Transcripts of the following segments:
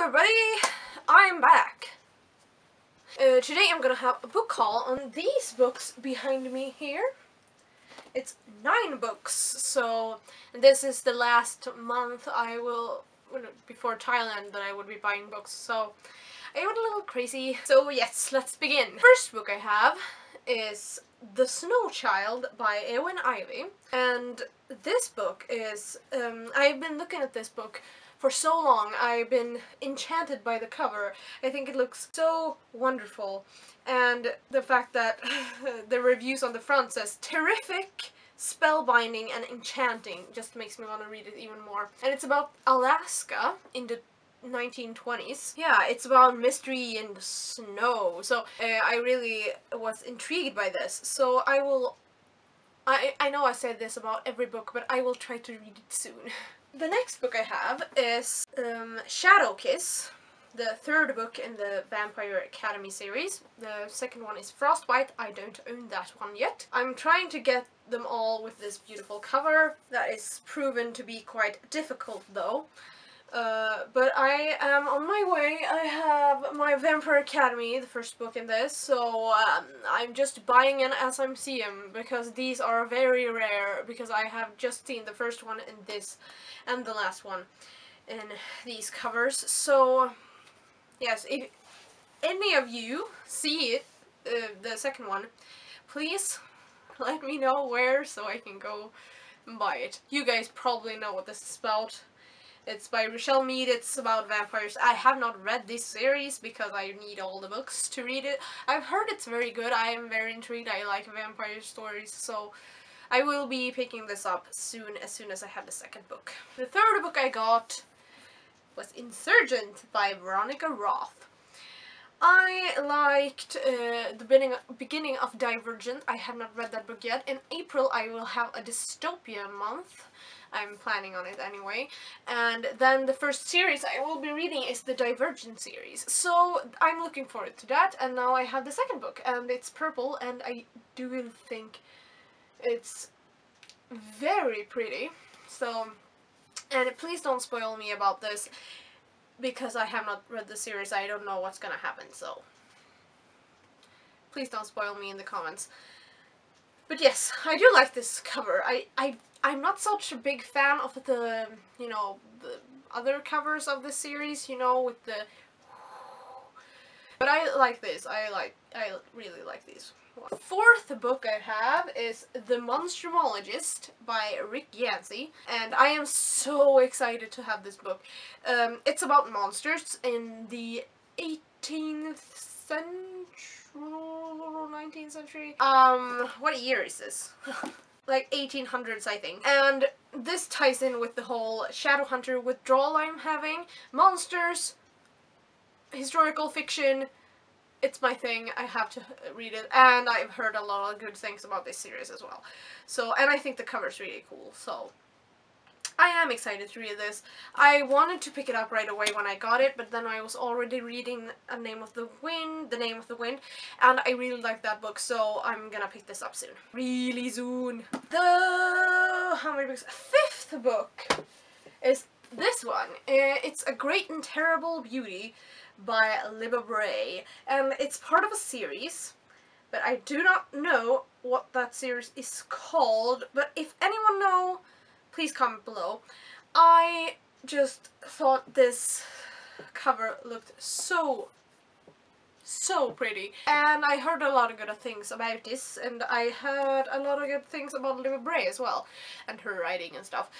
everybody, I'm back. Today I'm gonna have a book haul on these books behind me here. It's 9 books, so this is the last month before Thailand that I would be buying books, so I went a little crazy. So yes, let's begin. First book I have is The Snow Child by Ewen Ivy, and this book is, I've been looking at this book for so long. I've been enchanted by the cover. I think it looks so wonderful, and the fact that the reviews on the front says terrific, spellbinding and enchanting just makes me want to read it even more. And it's about Alaska in the 1920s. Yeah, it's about mystery and snow, so I really was intrigued by this. So I know I said this about every book, but I will try to read it soon. The next book I have is Shadow Kiss, the third book in the Vampire Academy series. The second one is Frostbite. I don't own that one yet. I'm trying to get them all with this beautiful cover. That is proven to be quite difficult though. But I am on my way. I have my Vampire Academy, the first book in this, so I'm just buying it as I'm seeing them, because these are very rare, because I have just seen the first one in this and the last one in these covers. So yes, if any of you see it, the second one, please let me know where so I can go and buy it. You guys probably know what this is about. It's by Rochelle Mead. It's about vampires. I have not read this series because I need all the books to read it. I've heard it's very good. I am very intrigued. I like vampire stories, so I will be picking this up as soon as I have the second book. The third book I got was Insurgent by Veronica Roth. I liked the beginning of Divergent. I have not read that book yet. In April I will have a dystopia month. I'm planning on it anyway. And then the first series I will be reading is the Divergent series. So I'm looking forward to that. And now I have the second book, and it's purple, and I do think it's very pretty. So, and please don't spoil me about this, because I have not read the series. I don't know what's gonna happen, so please don't spoil me in the comments. But yes, I do like this cover. I'm not such a big fan of the, you know, the other covers of the series, you know, with the... But I like this. I really like these. Fourth book I have is The Monstromologist by Rick Yancey, and I am so excited to have this book. It's about monsters in the 18th century, 19th century? What year is this? Like 1800s, I think. And this ties in with the whole Shadowhunter withdrawal I'm having. Monsters, historical fiction, it's my thing. I have to read it, and I've heard a lot of good things about this series as well. So, and I think the cover's really cool, so I am excited to read this. I wanted to pick it up right away when I got it, but then I was already reading The Name of the Wind, and I really like that book, so I'm gonna pick this up soon. Really soon. How many books? Fifth book is this one. It's A Great and Terrible Beauty by Libba Bray, and it's part of a series, but I do not know what that series is called, but if anyone knows, please comment below. I just thought this cover looked so pretty, and I heard a lot of good things about this, and I heard a lot of good things about Libba Bray as well, and her writing and stuff.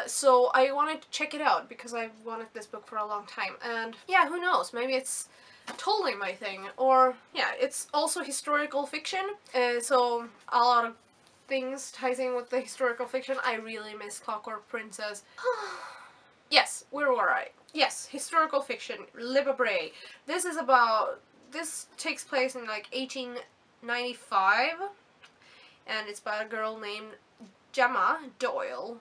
So I wanted to check it out, because I've wanted this book for a long time, and yeah, who knows, maybe it's totally my thing, or yeah, it's also historical fiction, so a lot of things ties in with the historical fiction. I really miss Clockwork Princess. Yes, we're alright. Yes, historical fiction, Libba Bray. This takes place in like 1895, and it's by a girl named Gemma Doyle.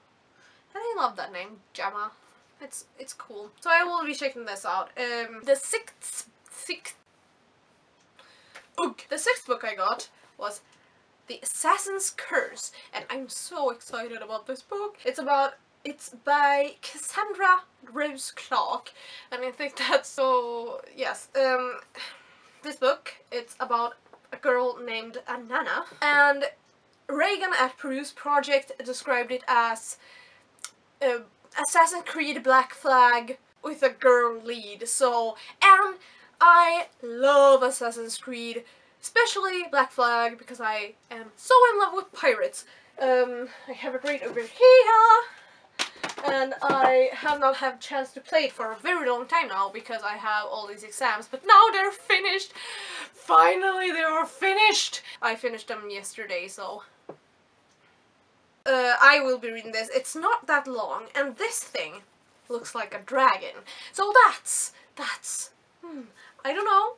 And I love that name, Gemma. It's cool. So I will be checking this out. The sixth book I got was The Assassin's Curse, and I'm so excited about this book. It's about It's by Cassandra Rose Clark, and I think that's so, yes. This book, it's about a girl named Anana, and Reagan at Peru's Project described it as Assassin's Creed Black Flag with a girl lead. So, and I love Assassin's Creed, especially Black Flag, because I am so in love with pirates. I have it right over here, and I have not had a chance to play it for a very long time now because I have all these exams, but now they're finished! Finally, they are finished! I finished them yesterday, so I will be reading this. It's not that long, and this thing looks like a dragon. So that's, I don't know.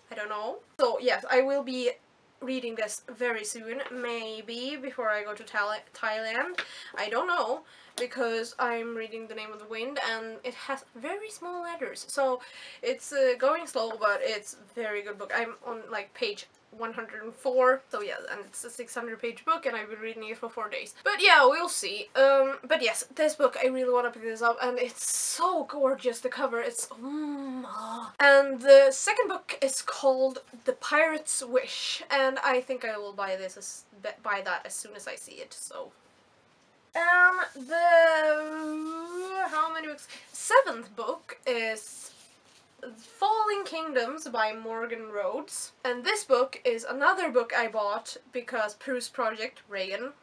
So yes, I will be reading this very soon, maybe before I go to Thailand. I don't know, because I'm reading The Name of the Wind, and it has very small letters, so it's going slow, but it's a very good book. I'm on like page 104, so yeah, and it's a 600-page book, and I've been reading it for 4 days. But yeah, we'll see. But yes, this book, I really want to pick this up, and it's so gorgeous, the cover, it's And the second book is called The Pirate's Wish, and I think I will buy that as soon as I see it, so. How many books? Seventh book is Falling Kingdoms by Morgan Rhodes, and this book is another book I bought because Peru's Project, Reagan,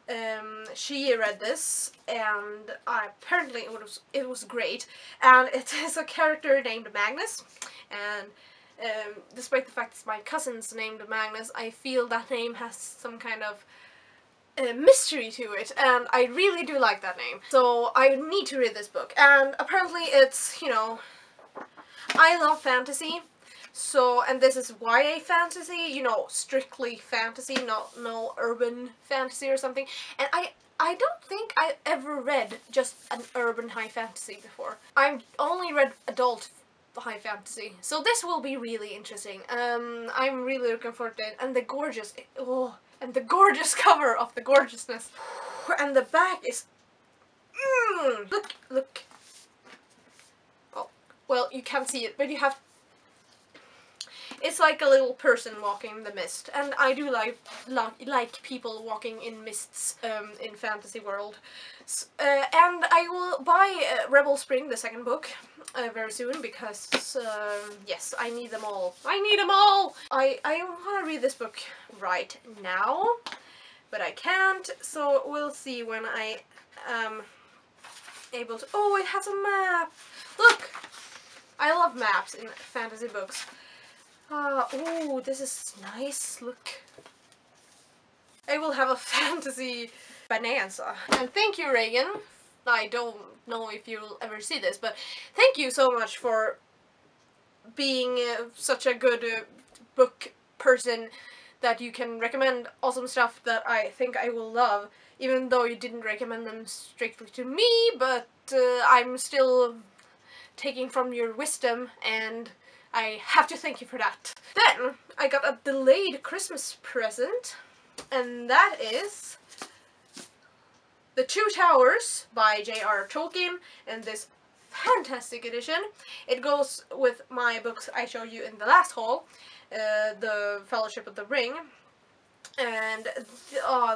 she read this, and apparently it was great, and it is a character named Magnus, and despite the fact it's my cousin's named Magnus, I feel that name has some kind of mystery to it, and I really do like that name, so I need to read this book. And apparently it's, you know, I love fantasy, so, and this is YA fantasy, you know, strictly fantasy, no urban fantasy or something, and I don't think I've ever read just an urban high fantasy before. I've only read adult high fantasy, so this will be really interesting. I'm really looking forward to it, and the gorgeous, and the gorgeous cover of the gorgeousness, and the back is, look. Well, you can't see it, but you have... It's like a little person walking in the mist, and I do like people walking in mists in fantasy world. And I will buy Rebel Spring, the second book, very soon, because, yes, I need them all. I need them all! I want to read this book right now, but I can't, so we'll see when I am able to... Oh, it has a map! Look! I love maps in fantasy books. Oh, this is nice, look. I will have a fantasy bonanza. And thank you, Reagan. I don't know if you'll ever see this, but thank you so much for being such a good book person that you can recommend awesome stuff that I think I will love, even though you didn't recommend them strictly to me, but I'm still taking from your wisdom, and I have to thank you for that. Then I got a delayed Christmas present, and that is The Two Towers by J.R. Tolkien, and this fantastic edition. It goes with my books I showed you in the last haul, The Fellowship of the Ring, and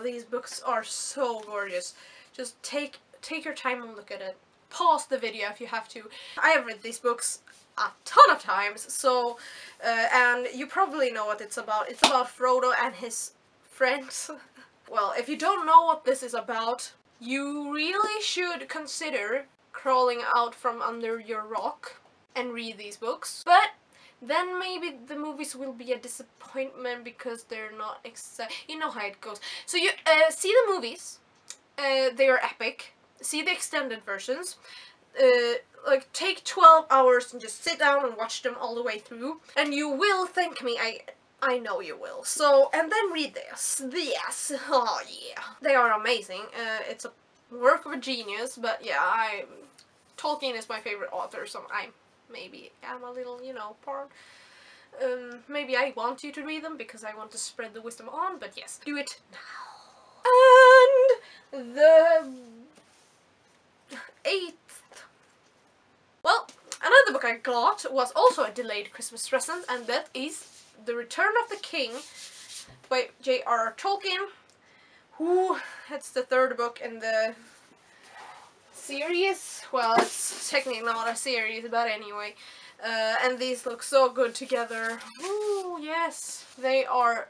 these books are so gorgeous. Just take your time and look at it. Pause the video if you have to. I have read these books a ton of times, so, and you probably know what it's about. It's about Frodo and his friends. Well, if you don't know what this is about, you really should consider crawling out from under your rock and read these books. But then maybe the movies will be a disappointment because they're not exact. You know how it goes. So you see the movies. They are epic. See the extended versions. Like, take 12 hours and just sit down and watch them all the way through, and you will thank me. I know you will. So, and then read this. Yes. Oh yeah. They are amazing. It's a work of a genius, but yeah, Tolkien is my favorite author, so maybe I'm a little, you know, part. Maybe I want you to read them because I want to spread the wisdom on, but yes, do it now. And 8th. Well, another book I got was also a delayed Christmas present, and that is The Return of the King by J.R.R. Tolkien, who, it's the 3rd book in the series. Well, it's technically not a series, but anyway. And these look so good together. Ooh, yes, they are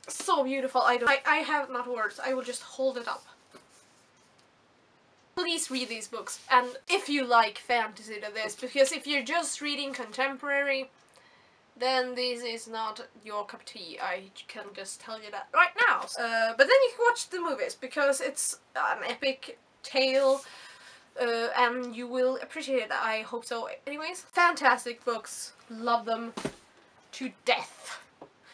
so beautiful. I have not words. I will just hold it up. Please read these books, and if you like fantasy to this, because if you're just reading contemporary, then this is not your cup of tea. I can just tell you that right now. But then you can watch the movies, because it's an epic tale, and you will appreciate it. I hope so. Anyways, fantastic books. Love them to death.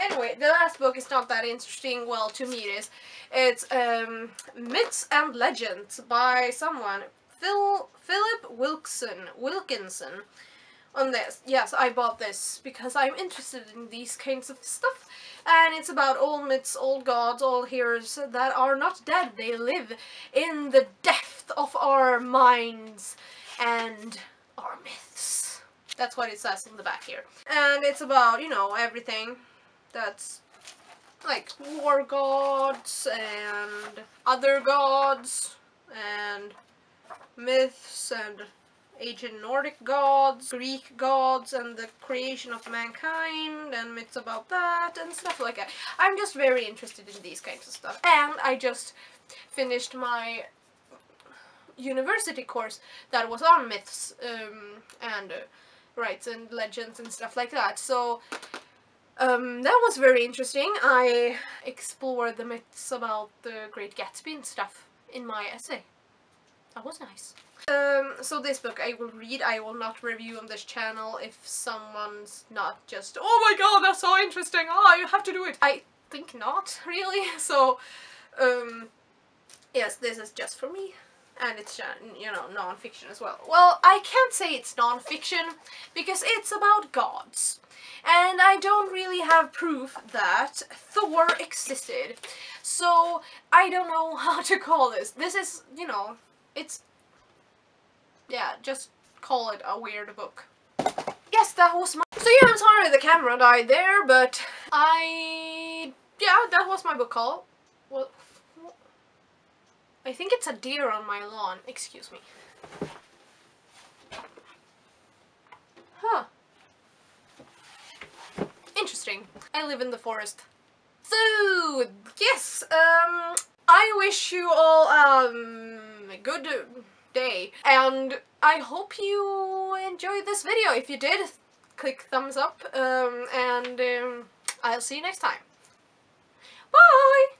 Anyway, the last book is not that interesting. Well, to me it is. It's Myths and Legends by someone, Philip Wilkinson. On this. Yes, I bought this because I'm interested in these kinds of stuff. And it's about old myths, old gods, old heroes that are not dead. They live in the depth of our minds and our myths. That's what it says on the back here. And it's about, you know, everything that's like war gods and other gods and myths and ancient Nordic gods, Greek gods, and the creation of mankind, and myths about that, and stuff like that. I'm just very interested in these kinds of stuff. And I just finished my university course that was on myths, and rites and legends and stuff like that. So, that was very interesting. I explored the myths about the Great Gatsby and stuff in my essay. That was nice. So this book I will read. I will not review on this channel if someone's not just, oh my god, that's so interesting, oh, you have to do it. I think not, really. So, yes, this is just for me. And it's, you know, non-fiction as well. Well, I can't say it's non-fiction, because it's about gods. And I don't really have proof that Thor existed. So, I don't know how to call this. This is, you know, it's, yeah, just call it a weird book. Yes, that was my... So yeah, I'm sorry the camera died there, but yeah, that was my book haul. Well, I think it's a deer on my lawn. Excuse me. Huh. Interesting. I live in the forest. So, yes, I wish you all a good day, and I hope you enjoyed this video. If you did, click thumbs up, and I'll see you next time. Bye!